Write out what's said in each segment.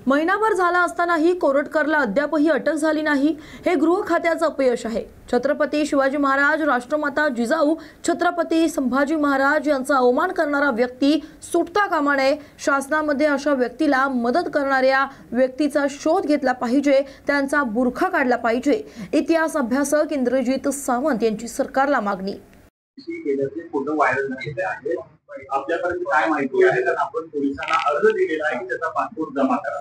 महिनाभर झाला असतानाही कोरटकरला अद्यापही अटक झाली नाही, हे गृह खात्याचं अपयश आहे। छत्रपती शिवाजी महाराज, राष्ट्रमाता जिजाऊ, छत्रपती संभाजी महाराज यांचा अवमान करणारा व्यक्ती सुटता कामा नये। शासनामध्ये अशा व्यक्तीला मदत करणाऱ्या व्यक्तीचा शोध घेतला पाहिजे, त्यांचा बुरखा काढला पाहिजे। इतिहास अभ्यासक इंद्रजित सावंत यांची सरकारला मागणी। फोटो व्हायरल झालेले आहेत, आपल्यापर्यंत काय माहिती आहे? तर आपण पोलिसांना अर्ज दिलेला आहे की त्याचा पासपोर्ट जमा करा।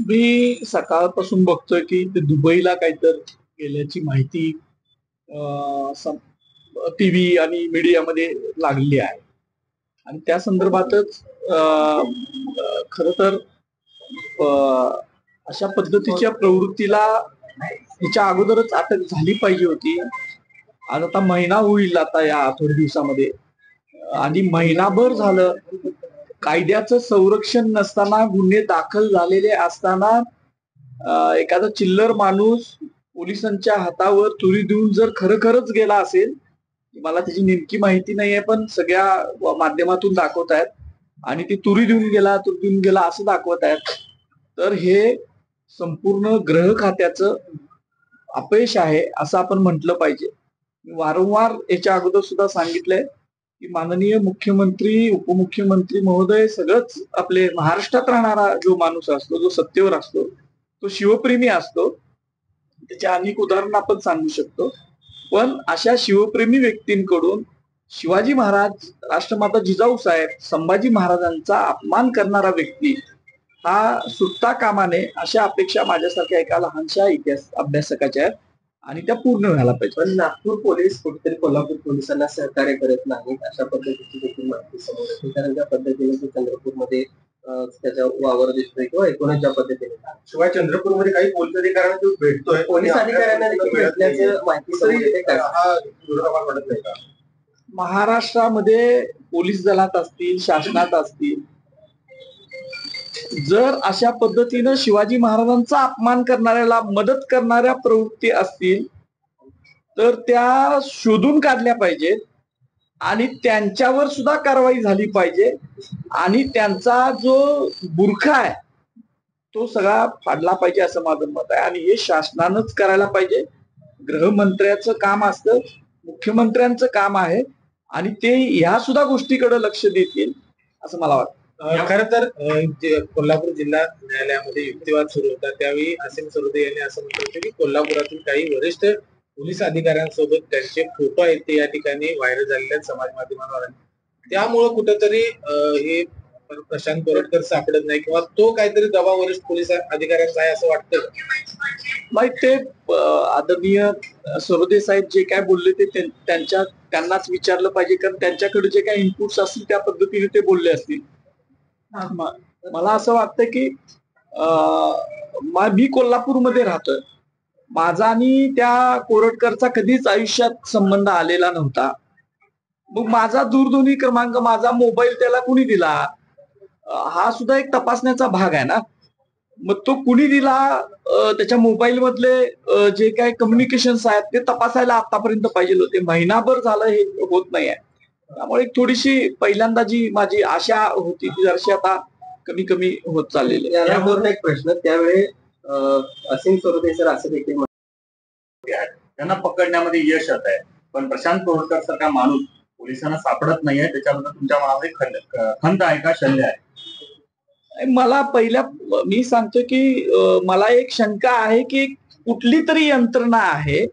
मी सकाळपासून बघतोय की ते दुबईला काहीतरी गेल्याची माहिती टीव्ही आणि मीडियामध्ये लागलेली आहे आणि त्या संदर्भातच खरं तर अशा पद्धतीच्या प्रवृत्तीला हिच्या अगोदरच अटक झाली पाहिजे होती। आज आता महिना होईल आता या थोड्या दिवसामध्ये, आणि महिनाभर झालं कायद्याचं संरक्षण नसताना, गुन्हे दाखल झालेले असताना एखादा चिल्लर माणूस पोलिसांच्या हातावर तुरी देऊन जर खरंच गेला असेल, मला त्याची नेमकी माहिती नाहीये, पण सगळ्या माध्यमातून दाखवतायत आणि ती तुरी देऊन गेला असं दाखवतायत, तर हे संपूर्ण गृह खात्याचं अपयश आहे असं आपण म्हटलं पाहिजे। वारंवार याच्या अगोदर सुद्धा सांगितलंय की माननीय मुख्यमंत्री, उपमुख्यमंत्री महोदय, सगळंच आपले महाराष्ट्रात राहणारा जो माणूस असतो, जो सत्तेवर असतो, तो शिवप्रेमी असतो। त्याच्या अनेक उदाहरणं आपण सांगू शकतो, पण अशा शिवप्रेमी व्यक्तींकडून शिवाजी महाराज, राष्ट्रमाता जिजाऊ साहेब, संभाजी महाराजांचा अपमान करणारा व्यक्ती हा सुटता कामा नये, अशा अपेक्षा माझ्यासारख्या एका लहानशा इतिहास अभ्यासकाच्या आहेत आणि त्या पूर्ण व्हायला पाहिजे। पण नागपूर पोलीस कुठेतरी कोल्हापूर पोलिसांना सहकार्य करत नाहीत, अशा पद्धतीची देखील माहिती समोर येते। कारण त्या पद्धतीने चंद्रपूरमध्ये त्याचा वावर दिसतोय किंवा एकूणच ज्या पद्धतीने, शिवाय चंद्रपूरमध्ये काही पोलीस अधिकाऱ्यांना भेटतोय, पोलीस अधिकाऱ्यांना देखील भेटल्याचं माहिती समोर येते। हा दुर्लभ वाटत नाही का? महाराष्ट्रामध्ये पोलीस दलात असतील, शासनात असतील, जर अशा पद्धतीनं शिवाजी महाराजांचा अपमान करणाऱ्याला मदत करणाऱ्या प्रवृत्ती असतील तर त्या शोधून काढल्या पाहिजेत आणि त्यांच्यावर सुद्धा कारवाई झाली पाहिजे आणि त्यांचा जो बुरखा आहे तो सगळा फाडला पाहिजे असं माझं मत आहे। आणि हे शासनानंच करायला पाहिजे। गृहमंत्र्याचं काम असतं, मुख्यमंत्र्यांचं काम आहे आणि ते ह्या सुद्धा गोष्टीकडे लक्ष देतील असं मला वाटतं। खरं तर कोल्हापूर जिल्हा न्यायालयामध्ये युक्तिवाद सुरू होता, त्यावेळी असीम सरोदे यांनी असं म्हटलं होतं की कोल्हापुरातील काही वरिष्ठ पोलीस अधिकाऱ्यांसोबत त्यांचे फोटो आहेत ते या ठिकाणी व्हायरल झालेले आहेत समाज माध्यमांवर, त्यामुळं कुठेतरी हे प्रशांत कोरटकर सापडत नाही किंवा तो काहीतरी दबाव वरिष्ठ पोलीस अधिकाऱ्यांचा आहे असं वाटतं। नाही, ते आदरणीय सरोदे साहेब जे काय बोलले ते त्यांनाच विचारलं पाहिजे, कारण त्यांच्याकडे जे काही इनपुट्स असतील त्या पद्धतीने ते बोलले असतील। मला असं वाटतं की मी कोल्हापूरमध्ये राहतोय, माझा आणि त्या कोरटकरचा कधीच आयुष्यात संबंध आलेला नव्हता। मग माझा दूरध्वनी क्रमांक, माझा मोबाईल त्याला कुणी दिला हा सुद्धा एक तपासण्याचा भाग आहे ना। मग तो कुणी दिला, त्याच्या मोबाईल मधले जे काही कम्युनिकेशन्स आहेत ते तपासायला आतापर्यंत पाहिजे होते। महिनाभर झालं हे होत नाहीये, त्यामुळे एक थोडीशी पहिल्यांदा जी माझी आशा होती ती जरशी आता कमी होत चाललेली आहे। यावरून एक प्रश्न, त्यावेळी असीम सरोदे सर असं देखील त्यांना पकडण्यामध्ये यश येत आहे, पण प्रशांत कोरटकर सारखा माणूस पोलिसांना सापडत नाहीये, त्याच्याबद्दल तुमच्या मनामध्ये खंत आहे का, शल्य आहे? मला मी सांगतो की मला एक शंका आहे की कुठली तरी यंत्रणा आहे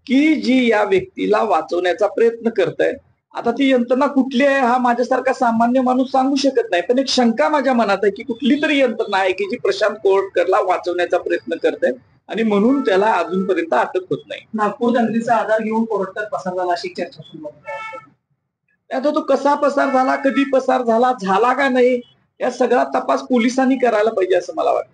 की जी या व्यक्तीला वाचवण्याचा प्रयत्न करत आहे। आता ती यंत्रणा कुठली आहे हा माझ्यासारखा सामान्य माणूस सांगू शकत नाही, पण एक शंका माझ्या मनात आहे की कुठली तरी यंत्रणा आहे की जी प्रशांत कोरटकरला वाचवण्याचा प्रयत्न करते आणि म्हणून त्याला अजूनपर्यंत अटक होत नाही। नागपूर जनतेचा आधार घेऊन कोरटकर पसार झाला अशी चर्चा सुरू आहे। आता तो कसा पसार झाला, कधी पसार झाला का नाही, या सगळा तपास पोलिसांनी करायला पाहिजे असं मला वाटतं।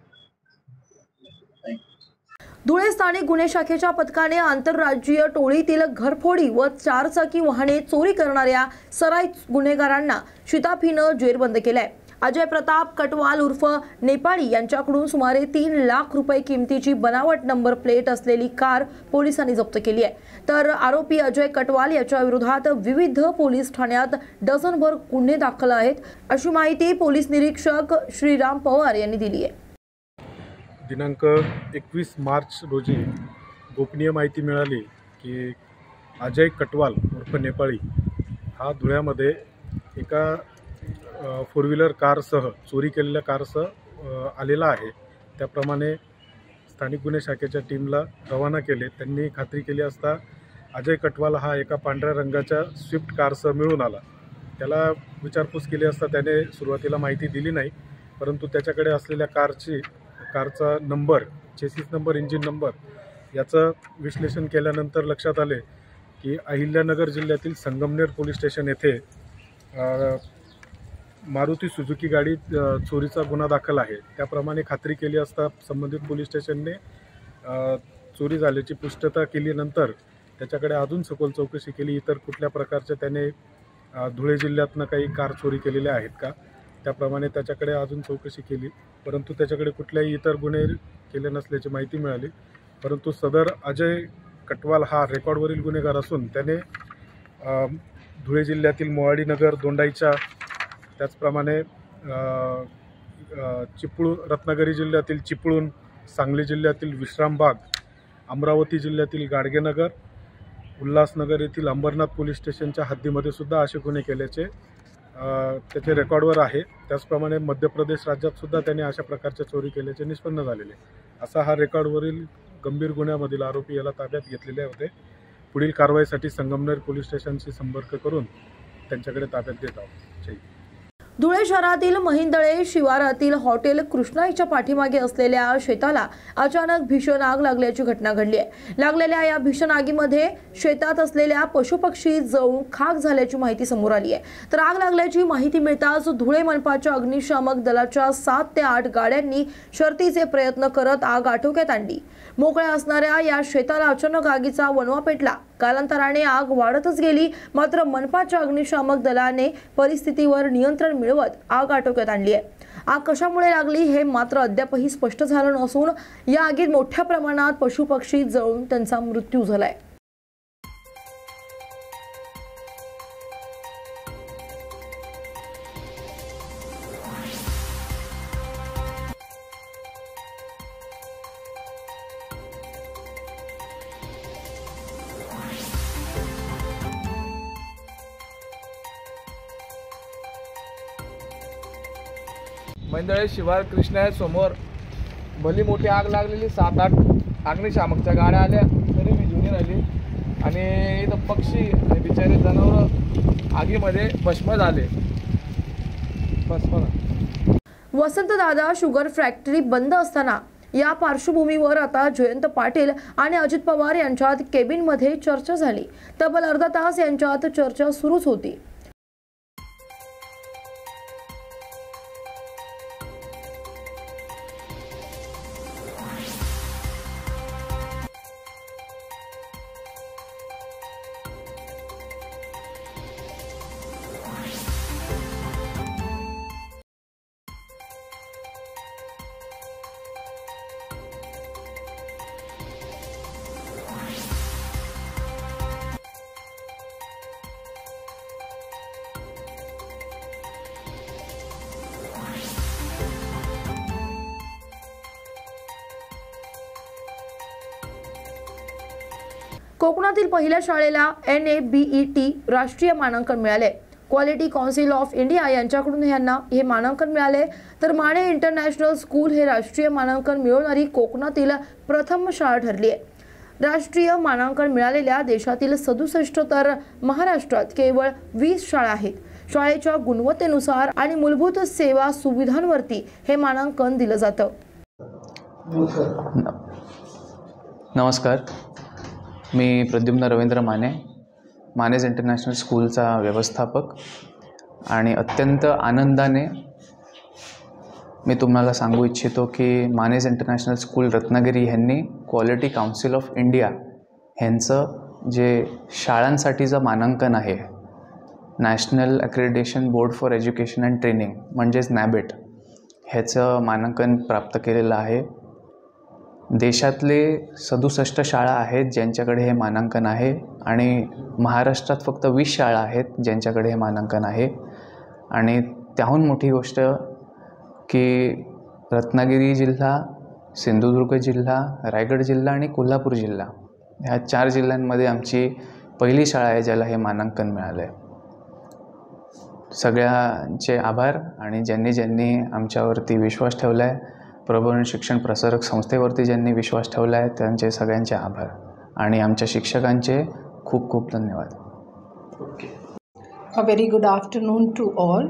धुळे स्थानिक गुन्हे शाखेच्या पथकाने आंतरराज्यीय टोळीतील घरफोडी व चारचाकी वाहने चोरी करणाऱ्या सराई गुन्हेगारांना शिताफीनं जेरबंद केलाय। अजय प्रताप कटवाल उर्फ नेपाळी यांच्याकडून सुमारे 3 लाख रुपये किमतीची बनावट नंबर प्लेट असलेली कार पोलिसांनी जप्त केली आहे। तर आरोपी अजय कटवाल याच्या विरोधात विविध पोलीस ठाण्यात डझनभर गुन्हे दाखल आहेत, अशी माहिती पोलीस निरीक्षक श्रीराम पवार यांनी दिली आहे। दिनांक 21 मार्च रोजी गोपनीय माहिती मिळाली की अजय कटवाल उर्फ नेपाळी हा धुळ्यामध्ये एका फोर व्हीलर कारसह चोरी केलेल्या कारसह आलेला आहे। त्याप्रमाणे स्थानिक गुन्हे शाखेच्या टीमला रवाना केले। त्यांनी खात्री केली असता अजय कटवाल हा एका पांढऱ्या रंगाच्या स्विफ्ट कारसह मिळून आला। त्याला विचारपूस केली असता त्याने सुरुवातीला माहिती दिली नाही, परंतु त्याच्याकडे असलेल्या कारचा number, chassis number, engine number याचं विश्लेषण केल्यानंतर लक्षात आले की अहिल्यानगर जिल्ह्यातील संगमनेर पोलीस स्टेशन येथे मारुती सुझुकी गाडी चोरीचा गुन्हा दाखल आहे। त्याप्रमाणे खात्री केली असता संबंधित पोलीस स्टेशनने चोरी झाल्याची पुष्टता केल्यानंतर त्याच्याकडे अजून सखोल चौकशी केली। इतर कुठल्या प्रकारच्या त्याने धुळे जिल्ह्यातनं काही कार चोरी केलेल्या आहेत का, त्याप्रमाणे त्याच्याकडे अजून चौकशी केली, परंतु त्याच्याकडे कुठल्याही इतर गुन्हे केले नसल्याची माहिती मिळाली। परंतु सदर अजय कटवाल हा रेकॉर्डवरील गुन्हेगार असून त्याने धुळे जिल्ह्यातील मोवाडीनगर, दोंडाईचा, त्याचप्रमाणे रत्नागिरी जिल्ह्यातील चिपळूण, सांगली जिल्ह्यातील विश्रामबाग, अमरावती जिल्ह्यातील गाडगेनगर, उल्हासनगर येथील अंबरनाथ पोलीस स्टेशनच्या हद्दीमध्ये सुद्धा असे गुन्हे केल्याचे त्याचे रेकॉर्डवर आहे। त्याचप्रमाणे मध्य प्रदेश राज्यात सुद्धा त्याने अशा प्रकारच्या चोरी केल्याचे निष्पन्न झालेले। असा हा रेकॉर्डवरील गंभीर गुन्ह्यामधील आरोपी याला ताब्यात घेतलेले होते। पुढील कारवाईसाठी संगमनेर पोलीस स्टेशनशी संपर्क करून त्यांच्याकडे ताब्यात देत आहोत। जय हिंद। धुळे शहरातील महिंदळे शिवारातील हॉटेल कृष्णाईच्या पाठीमागे असलेल्या शेताला अचानक भीषण आग लागल्याची घटना घडली आहे। लागलेल्या या भीषण आगीमध्ये शेतात असलेल्या पशुपक्षी जळून खाक झाल्याची माहिती समोर आली आहे। तर आग लागल्याची माहिती मिळताच धुळे मनपाच्या अग्निशामक दलाच्या 7 ते 8 गाड्यांनी शर्थीचे प्रयत्न करत आग आटोक्यात आणली। मोकळ्या असणाऱ्या या शेताला अचानक आगीचा वणवा पेटला। कालांतराने आग वाढतच गेली, मात्र मनपाच्या अग्निशामक दलाने परिस्थितीवर नियंत्रण मिळवत आग आटोक्यात आणली आहे। आग कशामुळे लागली हे मात्र अद्यापही स्पष्ट झालं नसून या आगीत मोठ्या प्रमाणात पशुपक्षी जळून त्यांचा मृत्यू झालाय। महिंदळे शिवार कृष्णा समोर भली मोठी आग लागलेली। 7-8 अग्निशामकच्या गाड्या आल्या तरी विझून राहिली आणि इथं पक्षी आणि बिचारे जनावर आगीमध्ये भस्म झाले। वसंतदादा शुगर फॅक्टरी बंद असताना या पार्श्वभूमीवर आता जयंत पाटील आणि अजित पवार यांच्यात केबिनमध्ये चर्चा झाली। तब्बल अर्धा तास यांच्यात चर्चा सुरूच होती। कोकणातील पहिल्या शाळेला NABET राष्ट्रीय मानांकन मिळाले। क्वालिटी काउन्सिल ऑफ इंडिया यांच्याकडून यांना हे मानांकन मिळाले। तर माने इंटरनॅशनल स्कूल हे राष्ट्रीय मानांकन मिळवणारी कोकणातील प्रथम शाळा ठरली आहे। राष्ट्रीय मानांकन मिळालेल्या देशातील 67 तर महाराष्ट्रात केवळ 20 शाळा आहेत। शाळेच्या गुणवत्तेनुसार आणि मूलभूत सेवा सुविधांवरती हे मानांकन दिलं जातं। नमस्कार, मी प्रद्युम्न रवींद्र मानेज इंटरनॅशनल स्कूलचा व्यवस्थापक आणि अत्यंत आनंदाने मी तुम्हाला सांगू इच्छितो की मानेज इंटरनॅशनल स्कूल रत्नागिरी यांनी क्वालिटी काउन्सिल ऑफ इंडिया यांचं जे शाळांसाठीचं मानांकन आहे, national accreditation board for education and training म्हणजेच NABET, ह्याचं मानांकन प्राप्त केलेलं आहे। देशातले 67 शाळा आहेत ज्यांच्याकडे हे मानांकन आहे आणि महाराष्ट्रात फक्त 20 शाळा आहेत ज्यांच्याकडे हे मानांकन आहे। आणि त्याहून मोठी गोष्ट की रत्नागिरी जिल्हा सिंधुदुर्ग जिल्हा, रायगड जिल्हा आणि कोल्हापूर जिल्हा ह्या 4 जिल्ह्यांमध्ये आमची पहिली शाळा आहे ज्याला हे मानांकन मिळालं आहे. सगळ्यांचे आभार आणि ज्यांनी आमच्यावरती विश्वास ठेवला आहे, प्रबोधन शिक्षण प्रसारक संस्थेवरती ज्यांनी विश्वास ठेवला आहे त्यांचे सगळ्यांचे आभार आणि आमच्या शिक्षकांचे खूप खूप धन्यवाद. A very good afternoon to all.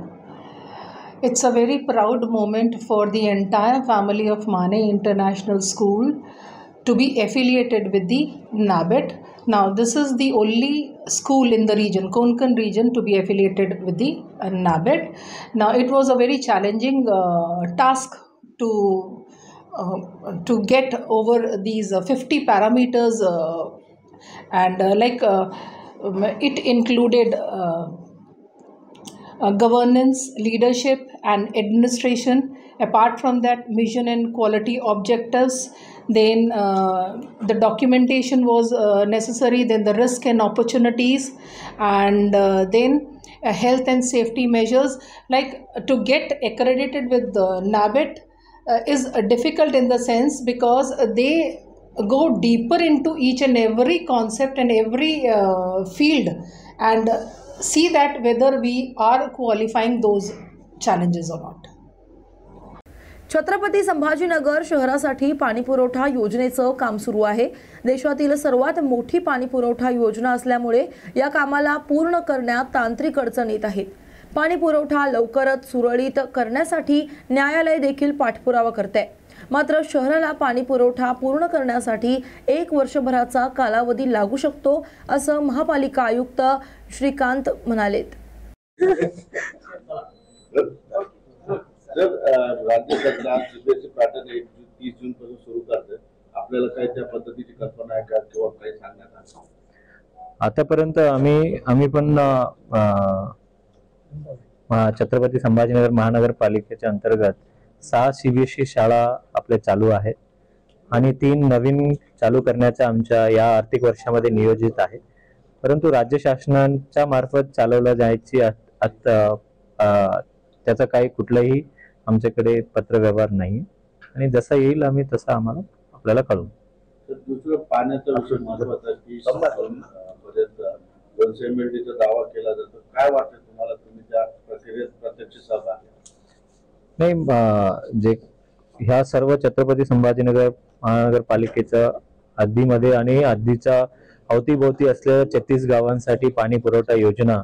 It's a very proud moment for the entire family of Mane International School to be affiliated with the NABET. Now, this is the only school in the region, Konkan region, to be affiliated with the NABET. Now, it was a very challenging task to get over these 50 parameters and it included governance, leadership and administration. Apart from that, mission and quality objectives, then the documentation was necessary, then the risk and opportunities, and then health and safety measures. Like to get accredited with the NABET is difficult in the sense because they go deeper into each and every concept and every field and see that whether we are qualifying those challenges or not. Chhatrapati Sambhajinagar शहरासाठी पाणीपुरवठा योजनेचं काम सुरू आहे. देशातील सर्वात मोठी पाणीपुरवठा योजना असल्यामुळे या कामाला पूर्ण करण्यात तांत्रिक अडचणी येत आहेत. पाणीपुरवठा लवकरच सुरळीत करण्यासाठी न्यायालय देखील पाठपुरावा करते. मात्र शहराला पाणीपुरवठा पूर्ण करण्यासाठी 1 वर्षभराचा कालावधी लागू शकतो असं महापालिका आयुक्त श्रीकांत म्हणालेत. राज्य सरकार सीबीएसई पॅटर्न 30 जून पासून सुरू करते, आपल्याला काही त्या पद्धतीची कल्पना आहे का किंवा काही सांगण्यात आलं? आतापर्यंत आम्ही पण छत्रपती संभाजीनगर महानगरपालिकेच्या अंतर्गत 6 सीबीएसई शाळा आपल्या चालू आहेत आणि 3 नवीन चालू करण्याचा आमच्या या आर्थिक वर्षामध्ये नियोजित आहे. परंतु राज्य शासनाच्या मार्फत चालवल्या जायची त्याचा काही कुठलाही आमच्याकडे पत्रव्यवहार नाही आणि जसा येईल आम्ही तसं आपल्याला कळवू. दुसरं पाण्याचा विषय महत्वाचा की MLDचा दावा केला जातो, काय वाटतं तुम्हाला? तुम्ही त्या प्रक्रियेत प्रत्यक्ष सहभागी? नाही, जे ह्या सर्व छत्रपती संभाजीनगर महानगरपालिकेचं हद्दीमध्ये आणि हद्दीच्या अवतीभोवती असलेल्या 36 गावांसाठी पाणी पुरवठा योजना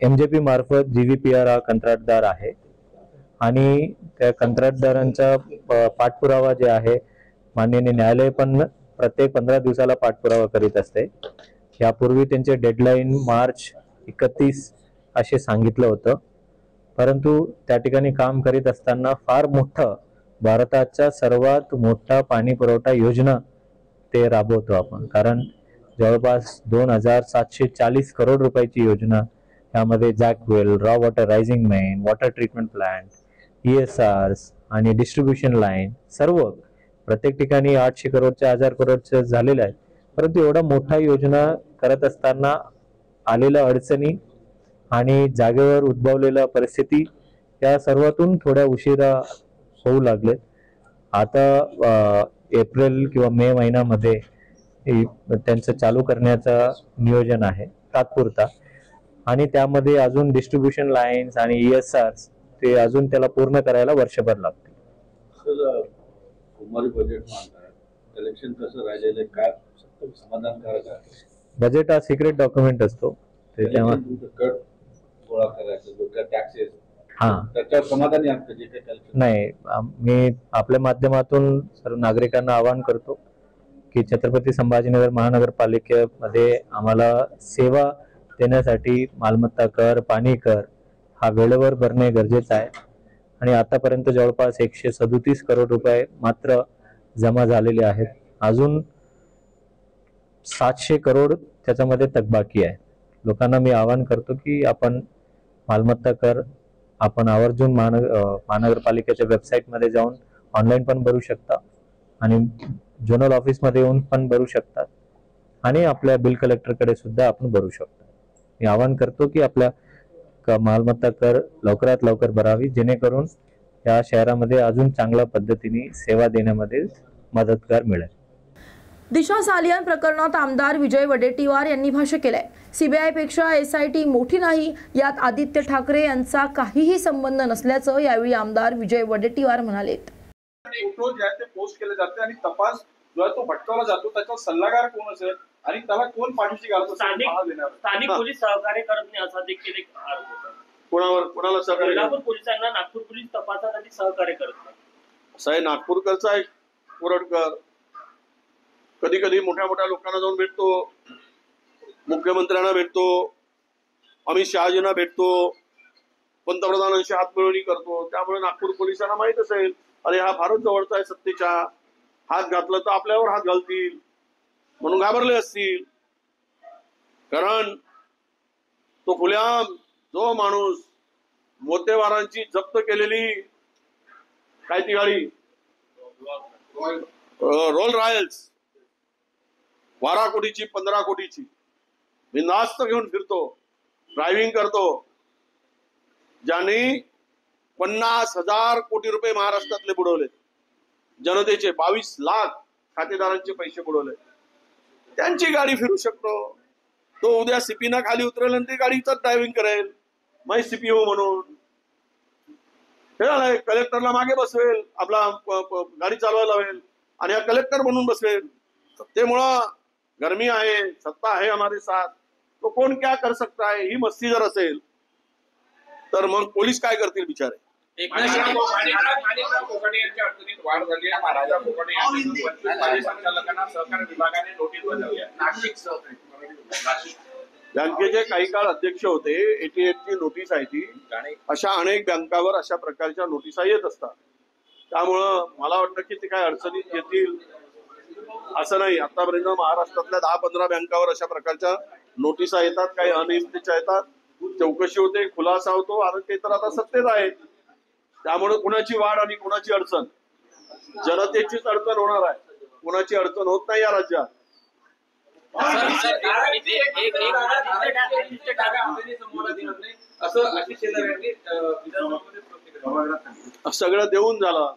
MJP मार्फत GVPR हा कंत्राटदार आहे आणि त्या कंत्राटदारांचा पाठपुरावा जे आहे माननीय न्यायालय पण प्रत्येक 15 दिवसाला पाठपुरावा करीत असते. यापूर्वी त्यांचे डेडलाईन मार्च 31 असे सांगितलं होतं, परंतु त्या ठिकाणी काम करीत असताना फार मोठं भारताचा सर्वात मोठा पाणी पुरवठा योजना ते राबवतो आपण. कारण जवळपास 2740 करोड रुपयाची योजना, यामध्ये jack well, raw water rising main, water treatment plant, ESRs आणि डिस्ट्रीब्युशन लाईन सर्व प्रत्येक ठिकाणी 800 करोडच्या 1000 करोडच्या झालेल्या आहेत. परंतु एवढा मोठा योजना करत असताना आलेल्या अडचणी आणि जागेवर उद्भवलेल्या परिस्थिती या सर्वातून थोड्या उशिरा होऊ लागले. आता एप्रिल किंवा मे महिन्यामध्ये त्यांचं चालू करण्याचं नियोजन आहे तात्पुरता आणि त्यामध्ये अजून डिस्ट्रीब्युशन लाईन्स आणि ESRs ते अजून त्याला पूर्ण करायला वर्षभर लागतील. कलेक्शन कसं राहिलेलं, काय समाधानकारक आहे? बजेट हा सिक्रेट डॉक्युमेंट असतो, कट गोळा करायचं टॅक्सेस त्याच्यावर समाधानी असतं जे काही कलेक्शन? नाही, मी आपल्या माध्यमातून सर्व नागरिकांना आवाहन करतो की छत्रपती संभाजीनगर महानगरपालिकेमध्ये आम्हाला सेवा देण्यासाठी मालमत्ता कर, पाणी कर हा वेळेवर भरणे गरजेचं आहे आणि आतापर्यंत जवळपास 137 करोड रुपये मात्र जमा झालेले आहेत. अजून 700 करोड त्याच्यामध्ये थकबाकी आहे. लोकांना मी आवाहन करतो की आपण मालमत्ता कर आपण आवर्जून महानगरपालिकेच्या वेबसाईटमध्ये जाऊन ऑनलाईन पण भरू शकता आणि झोनल ऑफिसमध्ये येऊन पण भरू शकतात आणि आपल्या बिल कलेक्टरकडे सुद्धा आपण भरू शकतो. मी आवाहन करतो की आपल्या मालमत्ता कर लवकरात लवकर भरावी, जेणेकरून या शहरामध्ये अजून चांगल्या पद्धतीने सेवा देण्यामध्ये मदतगार मिळेल. दिशा सालियन प्रकरणात आमदार विजय वडेट्टीवार यांनी भाष्य केलंय. सीबीआयपेक्षा SIT मोठी नाही, यात आदित्य ठाकरे यांचा काहीही संबंध नसल्याचं यावेळी आमदार विजय वडेट्टीवार म्हणालेत. फोटो जे आहे ते पोस्ट केले जाते आणि तपास जो आहे तो भटकावला जातो. त्याचा सल्लागार कोण असेल आणि त्याला कोण पाठीशी घालतो स्थानिक पोलीस सहकार्य करत नाही असा देखील एक आरोप होता. कोणाला सहकार्य? कोल्हापूर पोलिसांना नागपूर पोलीस तपासासाठी सहकार्य करत नाही. असं आहे, नागपूरकरचा एक कोरटकर कधी कधी मोठ्या मोठ्या लोकांना जाऊन भेटतो, मुख्यमंत्र्यांना भेटतो, अमित शहाजींना भेटतो, पंतप्रधानांशी हातमिळवणी करतो. त्यामुळे नागपूर पोलिसांना माहित असेल, अरे हा फारच जवळचा आहे सत्तेच्या, हात घातला तर आपल्यावर हात घालतील म्हणून घाबरले असतील. कारण तो खुल्याम जो माणूस मोतेवारांची जप्त केलेली काय ती गाडी रोल रॉयल्स 12 कोटीची 15 कोटीची बिनधास्त घेऊन फिरतो, ड्रायव्हिंग करतो, ज्यांनी 50,000 कोटी रुपये महाराष्ट्रातले बुडवले, जनतेचे 22 लाख खातेदारांचे पैसे बुडवले. त्यांची गाडी फिरू शकतो. तो उद्या सीपीना खाली उतरेल आणि ती गाडीच ड्रायव्हिंग करेल, मै सीपी हो म्हणून. कलेक्टरला मागे बसवेल, आपला गाडी चालवायला लावेल आणि हा कलेक्टर म्हणून बसवेल. सत्तेमुळं गर्मी आहे, सत्ता आहे हमारे साथ, तो कोण क्या कर सकता है ही मस्ती जर असेल तर मग पोलीस काय करतील बिचारे. माणिकराव कोकाटे यांच्या अडचणीत वाढ झाली आहे. महाराजा कोकाटे यांनी संचालकांना सहकार विभागाने नोटीस बजावली आहे. नाशिक बँकेचे काही काळ अध्यक्ष होते, 88 ची नोटीस आहे ती. अशा अनेक बँकावर अशा प्रकारच्या नोटिसा येत असतात. त्यामुळं मला वाटतं की ते काय अडचणीत येतील असं नाही. आतापर्यंत महाराष्ट्रातल्या 10-15 बँकावर अशा प्रकारच्या नोटिसा येतात, काही अनियमिततेच्या येतात, चौकशी होते, खुलासा होतो आणि ते तर आता सत्तेत आहेत. त्यामुळे कुणाची वाढ आणि कुणाची अडचण, जनतेचीच अडचण होणार आहे, कुणाची अडचण होत नाही या राज्यात. सगळं देऊन झालं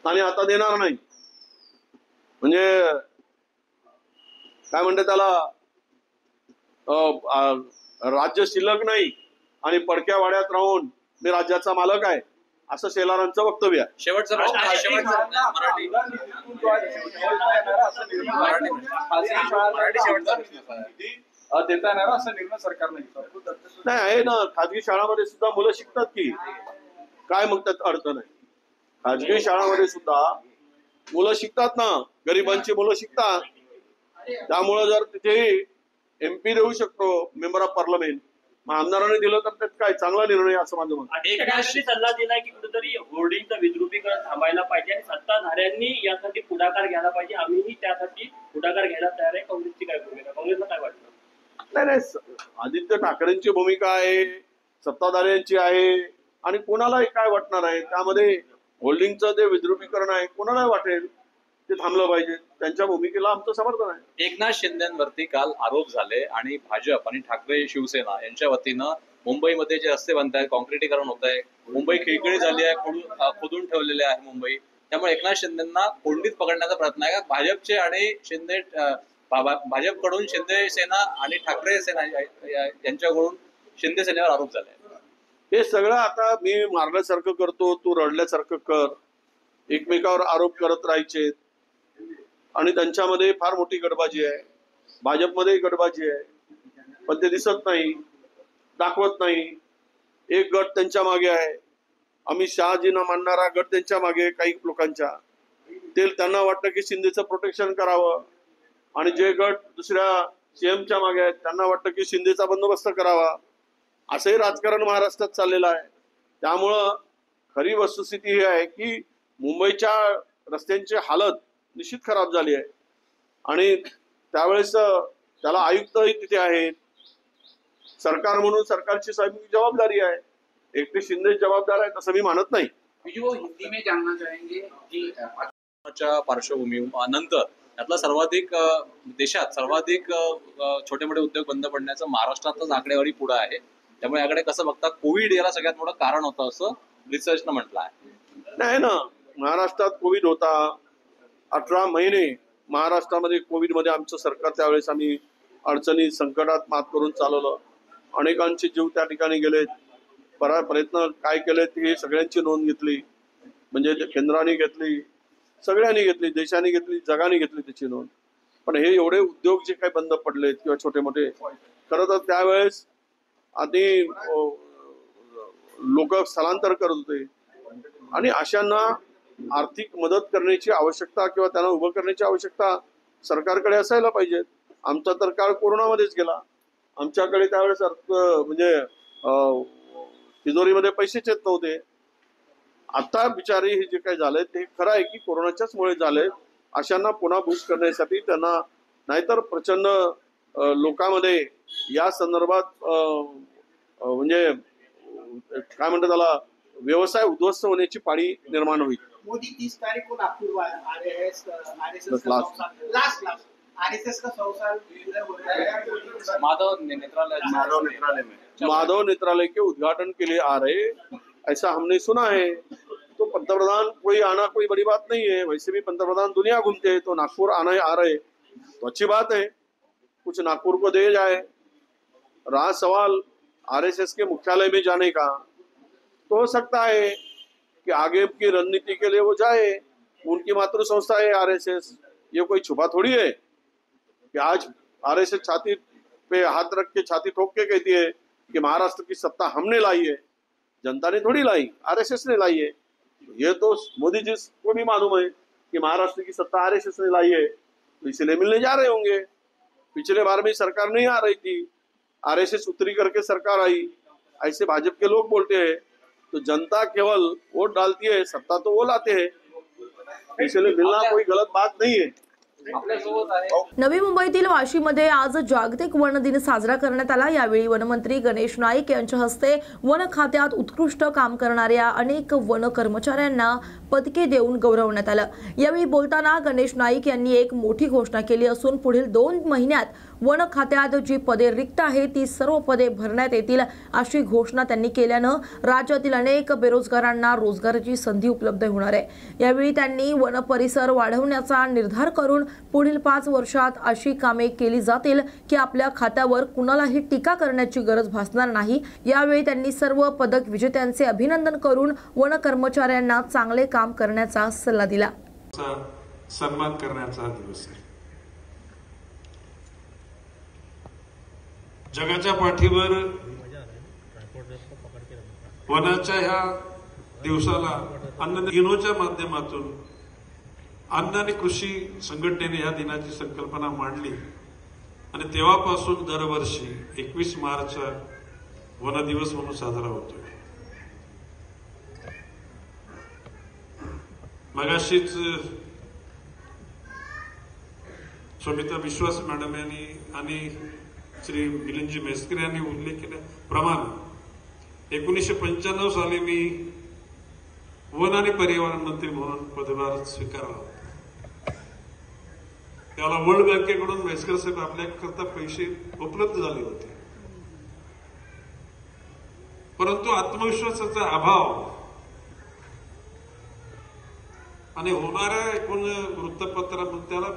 आणि आता देणार नाही. म्हणजे काय म्हणते त्याला, राज्य शिल्लक नाही आणि पडक्या वाड्यात राहून मी राज्याचा मालक आहे असं शेलारांचं वक्तव्य आहे. शेवटचा देता येणार असं निर्णय सरकारने घेतला नाही आहे ना. खाजगी शाळांमध्ये सुद्धा मुलं शिकतात की काय, मग त्यात अडचण आहे. खाजगी शाळांमध्ये सुद्धा मुलं शिकतात ना, गरिबांची मुलं शिकतात. त्यामुळं जर तिथे MP देऊ शकतो, मेंबर ऑफ पार्लमेंट, मग आमदारांनी दिलं तर त्यात काय चांगला निर्णय असं माझं मत. एकनाथजी सल्ला दिलाय की कुठेतरी होर्डिंगचं विद्रुपीकरण थांबायला पाहिजे आणि सत्ताधाऱ्यांनी यासाठी पुढाकार घ्यायला पाहिजे. आम्हीही त्यासाठी पुढाकार घ्यायला तयार आहे. काँग्रेसची काय भूमिका, काँग्रेसला काय वाटतं? नाही, आदित्य ठाकरेंची भूमिका आहे, सत्ताधाऱ्यांची आहे आणि कोणालाही काय वाटणार आहे. त्यामध्ये होल्डिंगचं जे विद्रुपीकरण आहे कोणाला वाटेल ते थांबलं पाहिजे. त्यांच्या भूमिकेला आमचं समर्थन आहे. एकनाथ शिंदेवरती काल आरोप झाले आणि भाजप आणि ठाकरे शिवसेना यांच्या वतीनं मुंबईमध्ये जे रस्ते बनत आहेत, कॉन्क्रिटीकरण होत आहे, मुंबई खिळखिळी झाली आहे, खोदून ठेवलेले आहे मुंबई. त्यामुळे एकनाथ शिंदेना कोंडीत पकडण्याचा प्रयत्न आहे का भाजपचे आणि शिंदे, भाजपकडून शिंदे सेना आणि ठाकरे सेना यांच्याकडून शिंदे सेनेवर आरोप झाले. हे सगळं आता मी मारल्यासारखं करतो, तू रडल्यासारखं कर, एकमेकावर आरोप करत राहायचे आणि त्यांच्यामध्ये फार मोठी गटबाजी आहे. भाजपमध्ये गटबाजी आहे, पण ते दिसत नाही, दाखवत नाही. एक गट त्यांच्या मागे आहे, अमित शहाजींना मानणारा गट त्यांच्या मागे, काही लोकांच्या ते त्यांना वाटतं की शिंदेचं प्रोटेक्शन करावं आणि जे गट दुसऱ्या CMच्या मागे आहेत त्यांना वाटतं की शिंदेचा बंदोबस्त करावा. असंही राजकारण महाराष्ट्रात चाललेलं आहे. त्यामुळं खरी वस्तुस्थिती ही आहे की मुंबईच्या रस्त्यांची हालत निश्चित खराब झाली आहे आणि त्यावेळेस त्याला आयुक्तही तिथे आहेत. सरकार म्हणून सरकारची जबाबदारी आहे, एकटे शिंदे जबाबदार आहेत असं मी मानत नाही. हिंदी में जानना चाहेंगे की पार्श्वभूमीनंतर त्यातला सर्वाधिक देशात सर्वाधिक छोटे मोठे उद्योग बंद पडण्याचं महाराष्ट्रातच आकडेवारी पुढे आहे. त्यामुळे याकडे कसं बघता, कोविड याला सगळ्यात मोठं कारण होतं असं रिसर्चनं म्हटलं आहे. नाही ना, महाराष्ट्रात कोविड होता, 18 महिने महाराष्ट्रामध्ये कोविडमध्ये आमचं सरकार, त्यावेळेस आम्ही अडचणी संकटात मात करून चालवलं. अनेकांचे जीव त्या ठिकाणी गेले. प्रयत्न काय केलेत हे सगळ्यांची नोंद घेतली, म्हणजे केंद्राने घेतली, सगळ्यांनी घेतली, देशाने घेतली, जगाने घेतली त्याची नोंद. पण हे एवढे उद्योग जे काही बंद पडलेत किंवा छोटे मोठे, खरं तर त्यावेळेस आधी लोक स्थलांतर करत होते आणि अशांना आर्थिक मदत करण्याची आवश्यकता किंवा त्यांना उभं करण्याची आवश्यकता सरकारकडे असायला पाहिजे. आमचा तर काळ कोरोनामध्येच गेला. आमच्याकडे त्यावेळेस म्हणजे तिजोरीमध्ये पैसेच येत नव्हते. आता बिचारी हे जे काही झालंय ते खरं आहे की कोरोनाच्याच मुळे झालंय. अशांना पुन्हा बूस्ट करण्यासाठी त्यांना, नाहीतर प्रचंड लोकांमध्ये या संदर्भात म्हणजे काय म्हणतात त्याला, व्यवसाय उद्ध्वस्त होण्याची पाळी निर्माण होईल. मोदी 30 तारीख को नागपुर RSS का 100 साल माधव नेत्रालय के उद्घाटन के लिए आ रहे, ऐसा हमने सुना है. तो पंतप्रधान कोई आना कोई बड़ी बात नहीं है. वैसे भी पंतप्रधान दुनिया घूमते हैं, तो नागपुर आना आ रहे तो अच्छी बात है. कुछ नागपुर को दे जाए. रहा सवाल RSS के मुख्यालय में जाने का, तो हो सकता है कि आगे की रणनीति के लिए वो जाए. उनकी मातृ संस्था है RSS. ये कोई छुपा थोड़ी है कि आज RSS छाती पे हाथ रख के, छाती ठोक के कहती है कि महाराष्ट्र की सत्ता हमने लाई है. जनता ने थोड़ी लाई, RSS ने लाई है. ये तो मोदी जी को भी मालूम है कि महाराष्ट्र की सत्ता RSS ने लाई है, तो इसलिए मिलने जा रहे होंगे. पिछले बार में सरकार नहीं आ रही थी, RSS उतरी करके सरकार आई, ऐसे भाजपा के लोग बोलते हैं. तो जनता केवल वोट डालती है, सत्ता तो वो लाते हैं, इसलिए मिलना कोई गलत बात नहीं है. नवी मुंबईतील वाशीमध्ये आज जागतिक वन दिन साजरा करण्यात आला. यावेळी वनमंत्री गणेश नाईक यांच्या हस्ते वन खात्यात उत्कृष्ट काम करणाऱ्या अनेक वन कर्मचाऱ्यांना पदके देऊन गौरवण्यात आलं. यावेळी बोलताना गणेश नाईक यांनी एक मोठी घोषणा केली असून पुढील 2 महिन्यात वन खात्यात जी पदे रिक्त आहेत ती सर्व पदे भरण्यात येतील अशी घोषणा त्यांनी केल्यानं राज्यातील अनेक बेरोजगारांना रोजगाराची संधी उपलब्ध होणार आहे. यावेळी त्यांनी वन परिसर वाढवण्याचा निर्धार करून पुढील 5 वर्षात अशी कामे केली जातील की आपल्या खात्यावर कुणालाही टीका करण्याची गरज भासणार नाही. यावेळी त्यांनी सर्व पदक विजेत्यांचे अभिनंदन करून वन कर्मचाऱ्यांना चांगले काम करण्याचा सल्ला दिला. सन्मान करण्याचा दिवस आहे. जगाच्या पाठीवर वनाच्या ह्या दिवसाला अन्न दिनोच्या माध्यमातून अन्न आणि कृषी संघटनेने या दिनाची संकल्पना मांडली आणि तेव्हापासून दरवर्षी 21 मार्च वन दिवस म्हणून साजरा होतोय. मगाशीच शोभिता विश्वास मॅडम यांनी आणि श्री मिलिंदजी म्हैसकर यांनी उल्लेख केल्याप्रमाणे 1995 साली मी वन आणि पर्यावरण मंत्री म्हणून पदभार स्वीकारला होता. त्याला वर्ल्ड बँकेकडून म्हैसकर साहेब आपल्याकरता पैसे उपलब्ध झाले होते, परंतु आत्मविश्वासाचा अभाव आणि होणाऱ्या एकूण वृत्तपत्रामध्ये त्याला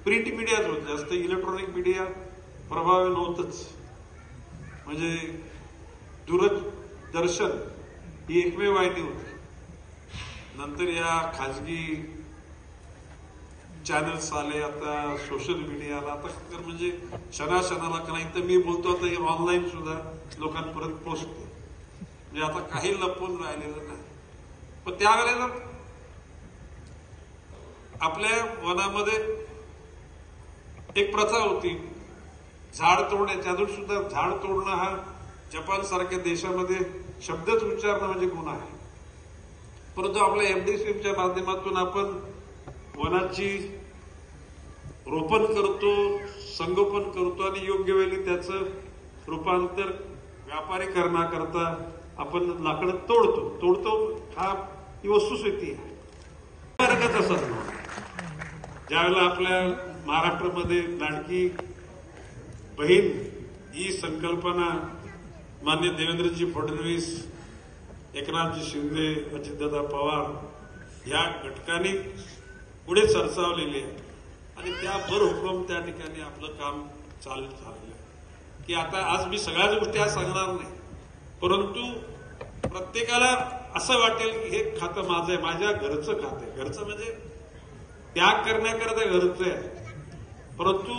प्रिंट मीडियाच होत, जास्त इलेक्ट्रॉनिक मीडिया प्रभावी नव्हतंच. म्हणजे दूरदर्शन ही एकमेव वाहिनी होती. नंतर या खाजगी चॅनल्स आले, आता सोशल मीडिया आला. आता म्हणजे क्षणाक्षणाला नाही तर मी बोलतो आता हे ऑनलाईन सुद्धा लोकांपर्यंत पोहोचते. म्हणजे आता काही लपून राहिलेलं नाही. पण त्यावेळेला आपल्या वनामध्ये एक प्रथा होती झाड तोडण्याची. अजून सुद्धा झाड तोडणं हा जपान सारख्या देशामध्ये शब्दच उच्चारणं म्हणजे गुन्हा आहे. परंतु आपल्या एमडीसीच्या माध्यमातून आपण वनाची रोपण करतो, संगोपन करतो आणि योग्य वेळी त्याचं रूपांतर व्यापारीकरणाकरता आपण लाकडं तोडतो. ही वस्तुस्थिती आहे. वर्गाचा सन्मान ज्यावेळेला आपल्या महाराष्ट्रामध्ये लाडकी बहीण ही संकल्पना माननीय देवेंद्रजी फडणवीस एकनाथजी शिंदे, अजितदादा पवार या घटकांनी पुढे सरसावलेले आहे आणि त्यावर हुकूम त्या ठिकाणी आपलं काम चालत झालेलं आहे की आता आज मी सगळ्याच गोष्टी आज सांगणार नाही, परंतु प्रत्येकाला असं वाटेल की हे खातं माझं आहे, माझ्या घरचं खातं आहे. घरचं म्हणजे त्याग करण्याकरता घरचं आहे, परंतु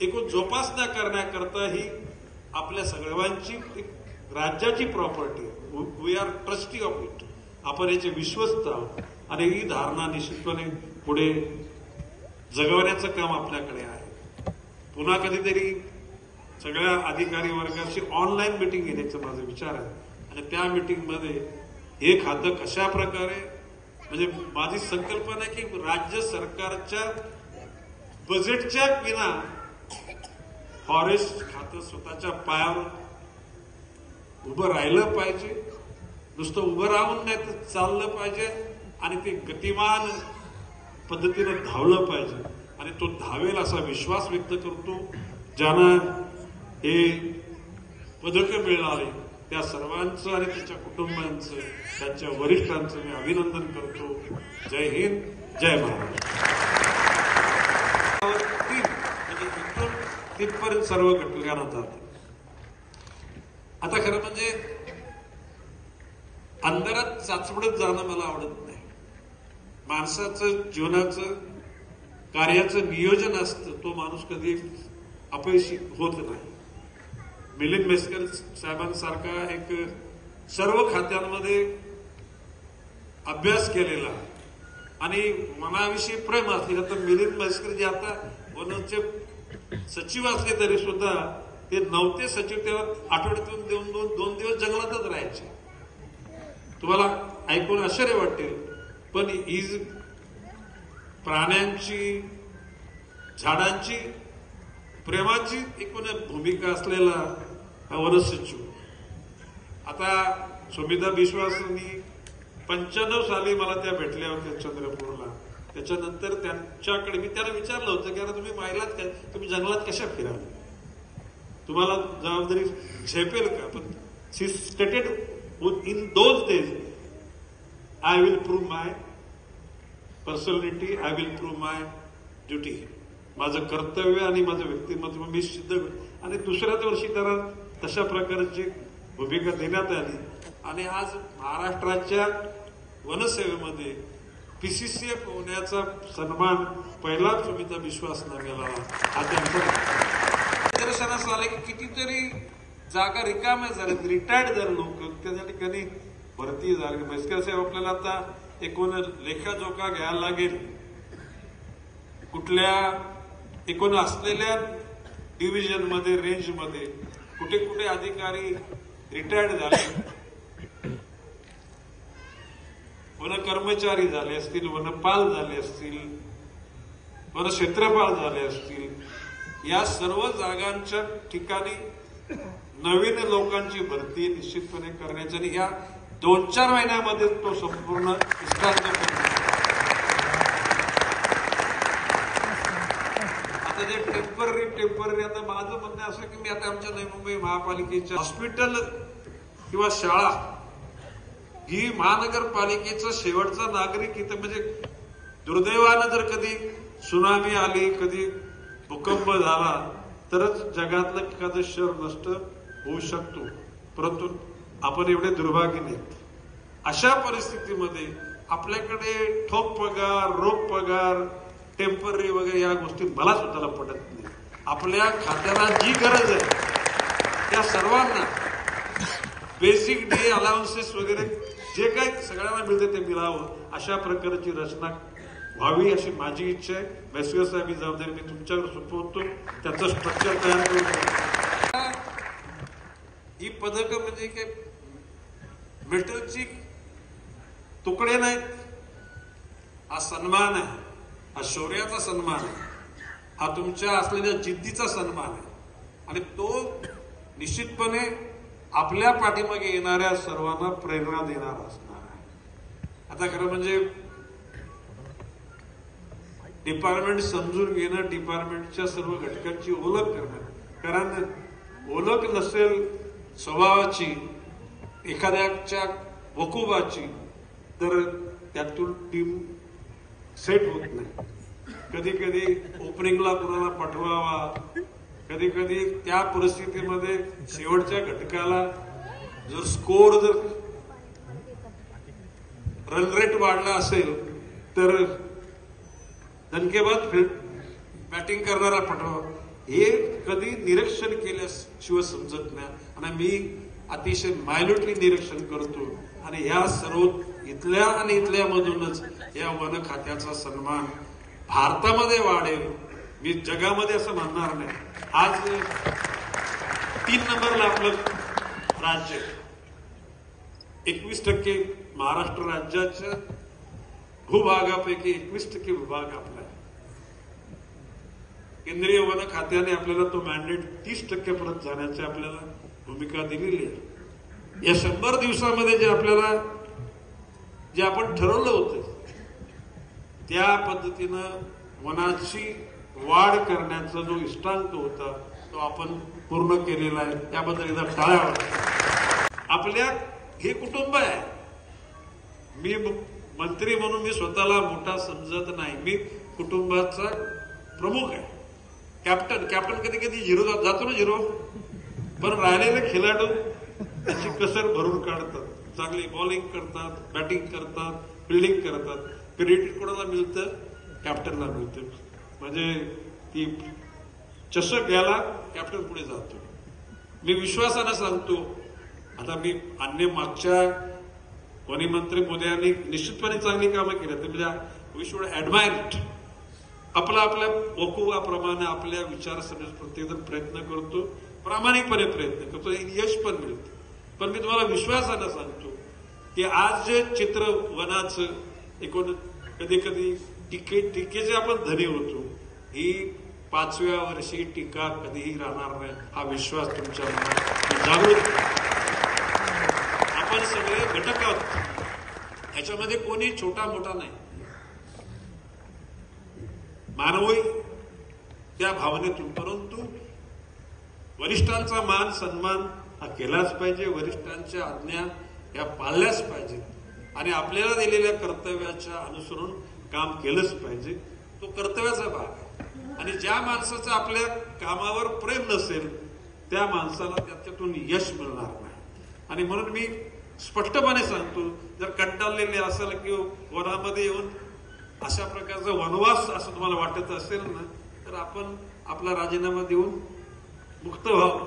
एकूण जोपासना करण्याकरता ही आपल्या सर्वांची राज्याची प्रॉपर्टी आहे. We are trustee of it. आपण याचे विश्वस्त आहोत आणि ही धारणा निश्चितपणे पुढे जगवण्याचं काम आपल्याकडे आहे. पुन्हा कधीतरी सगळ्या अधिकारी वर्गाची ऑनलाईन मिटिंग घेण्याचा माझा विचार आहे आणि त्या मिटिंगमध्ये हे खातं कशा प्रकारे, म्हणजे माझी संकल्पना आहे की राज्य सरकारच्या बजेटच्या विना फॉरेस्ट खातं स्वतःच्या पायावर उभं राहिलं पाहिजे. नुसतं उभं राहून नाही तर चाललं पाहिजे आणि ते गतिमान पद्धतीनं धावलं पाहिजे आणि तो धावेल असा विश्वास व्यक्त करतो. ज्यांना हे पदकं मिळाले त्या सर्वांचं आणि त्यांच्या कुटुंबांचं, त्यांच्या वरिष्ठांचं मी अभिनंदन करतो. जय हिंद, जय महाराष्ट्र. म्हणजे इथून तिथपर्यंत सर्व घटकांना जाते. आता खरं म्हणजे अंधारात चाचपडत जाणं मला आवडत नाही. माणसाचं जीवनाचं कार्याचं नियोजन असतं, तो माणूस कधी अपयशी होत नाही. मिलिंद म्हैसकर साहेबांसारखा एक सर्व खात्यांमध्ये अभ्यास केलेला आणि मनाविषयी प्रेम असलेला, तर मिलिंद म्हैसकर जे आता वनचे सचिव असले तरी सुद्धा ते नव्हते सचिव, तेव्हा आठवड्यातून दोन दिवस जंगलातच राहायचे. तुम्हाला ऐकून आश्चर्य वाटेल, पण ही प्राण्यांची, झाडांची प्रेमाची एकूण भूमिका असलेला हा वनसचिव. आता सुमिता बिश्वासांनी 95 साली मला त्या भेटल्या होत्या चंद्रपूरला. त्याच्यानंतर त्यांच्याकडे मी त्यांना विचारलं होतं की आता तुम्ही मायलात काय, तुम्ही जंगलात कशा फिराल, तुम्हाला जबाबदारी झेपेल का? पण she stated in those days, I will prove my personality, I will prove my duty. माझं कर्तव्य आणि माझं व्यक्तिमत्व मी सिद्ध. आणि दुसऱ्याच वर्षी त्याला तशा प्रकारची भूमिका देण्यात आली आणि आज महाराष्ट्राच्या वनसेवेमध्ये PCCF होण्याचा सन्मान पहिला सुमिता बिश्वासना मिळाला. हा त्यांचा निदर्शनास आले की कितीतरी जागा रिकाम्या झाल्यात, रिटायर्ड झाले लोक, त्या ठिकाणी भरती झाली. म्हैसकर साहेब आपल्याला आता एकूण लेखाजोखा घ्यायला लागेल, कुठल्या एकूण असलेल्या डिव्हिजन मध्ये, रेंज मध्ये कुठे कुठे अधिकारी रिटायर्ड झाले, वन कर्मचारी झाले असतील, वनपाल झाले असतील, वन क्षेत्रपाल झाले असतील, या सर्व जागांच्या ठिकाणी नवीन लोकांची भरती निश्चितपणे करण्याची आणि या 2-4 महिन्यामध्ये तो संपूर्ण विस्तार करण्याचा. आता जे टेम्पररी आता माझं म्हणणं असं की मी आता आमच्या नवी मुंबई महापालिकेच्या हॉस्पिटल किंवा शाळा ही महानगरपालिकेचा शेवटचा नागरिक इथं, म्हणजे दुर्दैवानं जर कधी सुनामी आली, कधी भूकंप झाला तरच जगातलं एखादं शहर नष्ट होऊ शकतो, परंतु आपण एवढे दुर्भाग्य नाही. अशा परिस्थितीमध्ये आपल्याकडे ठोक पगार, रोख पगार, टेम्पररी वगैरे या गोष्टी मला सुद्धा पटत नाही. आपल्या खात्याला जी गरज आहे त्या सर्वांना बेसिक डे अलाउन्सेस वगैरे जे काही सगळ्यांना मिळते ते मिळावं, अशा प्रकारची रचना व्हावी अशी माझी इच्छा आहे. म्हैसकर साहेब ही जबाबदारी मी तुमच्याकडे सोपवतो, त्याचं स्ट्रक्चर तयार करून. ही पदकं म्हणजे काय मेटलची तुकडे नाहीत, हा सन्मान आहे, हा शौर्याचा सन्मान आहे, हा तुमच्या असलेल्या जिद्दीचा सन्मान आहे आणि तो निश्चितपणे आपल्या पाठीमागे येणाऱ्या सर्वांना प्रेरणा देणार असणार आहे. आता खरं म्हणजे डिपार्टमेंट समजून घेणं, डिपार्टमेंटच्या सर्व घटकांची ओळख करणं, कारण ओळख नसेल स्वभावाची एखाद्याच्या वकुबाची, तर त्यातून टीम सेट होत नाही. कधी कधी ओपनिंगला कुणाला पाठवावा, कधी कधी त्या परिस्थितीमध्ये शेवटच्या घटकाला जर स्कोर जर रन रेट वाढला असेल तर दणकेबाज बॅटिंग करणारा पाठवा, हे कधी निरीक्षण केल्याशिवाय समजत नाही. आणि मी अतिशय मायन्युटली निरीक्षण करतो आणि ह्या सर्व इथल्या आणि इथल्यामधूनच या वन खात्याचा सन्मान भारतामध्ये वाढेल. मी जगामध्ये असं म्हणणार नाही. आज 3 नंबरला आपलं राज्य, 21% महाराष्ट्र राज्याच्या भूभागापैकी 21% भूभाग आपला आहे. केंद्रीय वन खात्याने आपल्याला तो मॅन्डेट 30% परत जाण्याची आपल्याला भूमिका दिलेली आहे. या 100 दिवसामध्ये जे आपल्याला जे आपण ठरवलं होतं त्या पद्धतीनं वनाची वाढ करण्याचा जो इष्टांक होता तो आपण पूर्ण केलेला आहे. त्याबद्दल एकदा टाळ्या वाजवा. आपल्या हे कुटुंब आहे. मी मंत्री म्हणून मी स्वतःला मोठा समजत नाही. मी कुटुंबाचा प्रमुख आहे. कॅप्टन कधी कधी झिरो जातो ना, झिरो, पण राहिलेले खेळाडू त्याची कसर भरून काढतात. चांगली बॉलिंग करतात, बॅटिंग करतात, फिल्डिंग करतात. क्रेडिट कोणाला मिळतं? कॅप्टनला मिळतं. म्हणजे ती चषक घ्यायला कॅप्टन पुढे जातो. मी विश्वासानं सांगतो, आता मी अन्य मागच्या वनमंत्री मोदयांनी निश्चितपणे चांगली कामं केली, तर वी शुड ऍडमायर इट. आपल्या वकुवाप्रमाणे आपल्या विचारसरणीस प्रत्येकजण प्रयत्न करतो, प्रामाणिकपणे प्रयत्न करतो, यश पण मिळतं. पण मी तुम्हाला विश्वासानं सांगतो की आज जे चित्र वनाचं एकूण कधी कधी टीकेचे आपण धनी होतो, ही 5व्या वर्षी टीका कधीही राहणार नाही हा विश्वास तुमच्या मनात जागृत. आपण सगळे घटक आहोत, ह्याच्यामध्ये कोणी छोटा मोठा नाही. मानवी त्या भावनेतून, परंतु वरिष्ठांचा मान सन्मान हा केलाच पाहिजे. वरिष्ठांच्या आज्ञा या पाळल्याच पाहिजे आणि आपल्याला दिलेल्या कर्तव्याच्या अनुसरून काम केलंच पाहिजे. तो कर्तव्याचा भाग आहे. आणि ज्या माणसाचं आपल्या कामावर प्रेम नसेल त्या माणसाला त्याच्यातून यश मिळणार नाही. आणि म्हणून मी स्पष्टपणे सांगतो, जर कंटाळलेले असेल किंवा वनामध्ये येऊन अशा प्रकारचा वनवास असं तुम्हाला वाटत असेल ना, तर आपण आपला राजीनामा देऊन मुक्त व्हावं.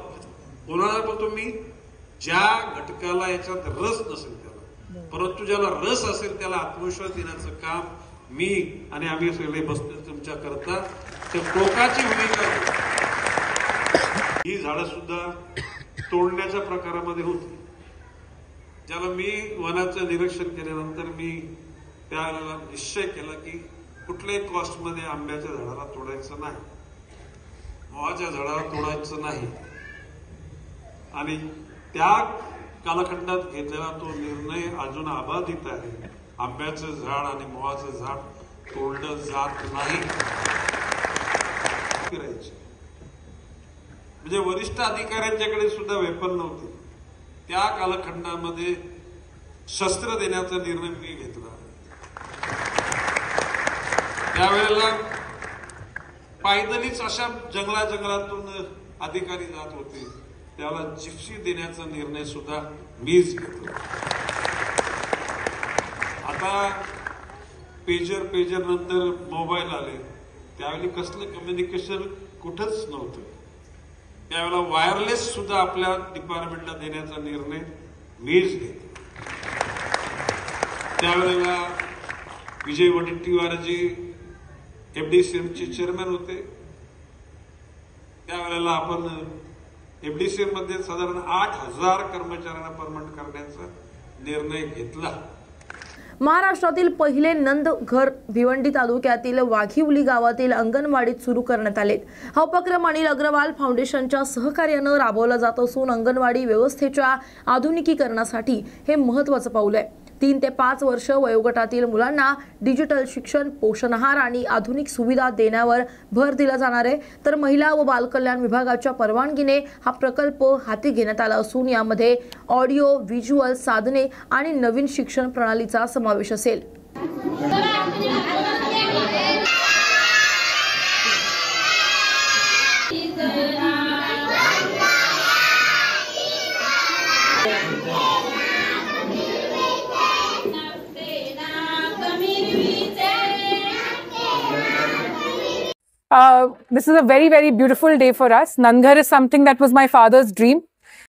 कोणाला पण तुम्ही ज्या घटकाला याच्यात रस नसेल त्याला, परंतु ज्याला रस असेल त्याला आत्मविश्वास देण्याचं काम मी आणि आम्ही सगळे बसतो तुमच्या करता. ते टोकाची भूमिका ही झाडं सुद्धा तोडण्याच्या प्रकारामध्ये होती. ज्याला मी वनाचं निरीक्षण केल्यानंतर मी त्याला निश्चय केला की कुठल्याही कॉस्टमध्ये आंब्याच्या झाडाला तोडायचं नाही, मोहाच्या झाडाला तोडायचं नाही. आणि त्या कालखंडात घेतलेला तो निर्णय अजून अबाधित आहे. आंब्याचं झाड आणि मोहाचं झाड तोडलं जात नाही. म्हणजे वरिष्ठ अधिकाऱ्यांच्याकडे सुद्धा वेपन नव्हते. त्या कालखंडामध्ये शस्त्र देण्याचा निर्णय मी घेतला. त्यावेळेला पायदलीच अशा जंगलातून अधिकारी जात होते, त्याला जिप्सी देण्याचा निर्णय सुद्धा मीच घेतला. आता पेजर नंतर मोबाईल आले, त्यावेळी कसलं कम्युनिकेशन कुठंच नव्हतं. त्यावेळेला वायरलेस सुद्धा आपल्या डिपार्टमेंटला देण्याचा निर्णय मीच घेतला. त्यावेळेला विजय वडेट्टीवारजी एफडीसीएमचे चेअरमॅन होते. त्यावेळेला आपण एफडीसीएम मध्ये साधारण 8,000 कर्मचाऱ्यांना परमनंट करण्याचा निर्णय घेतला. महाराष्ट्रातील पहिले नंद घर भिवंडी तालुक्यातील वाघिवली गावातील अंगणवाडीत सुरू करण्यात आले. हा उपक्रम अनिल अग्रवाल फाउंडेशनच्या सहकार्याने राबवला जात असून अंगणवाडी व्यवस्थेच्या आधुनिकीकरणासाठी हे महत्त्वाचं पाऊल आहे. 3 ते 5 वर्ष वयोगटातील मुलांना डिजिटल शिक्षण, पोषण आहार आणि आधुनिक सुविधा देण्यावर भर दिला जाणार आहे। तर महिला व बालकल्याण विभागाच्या परवानगीने हा प्रकल्प हाती घेण्यात आला असून यामध्ये ऑडिओ व्हिज्युअल साधने आणि नवीन शिक्षण प्रणालीचा समावेश असेल। This is a very, very beautiful day for us. Nanghar is something that was my father's dream.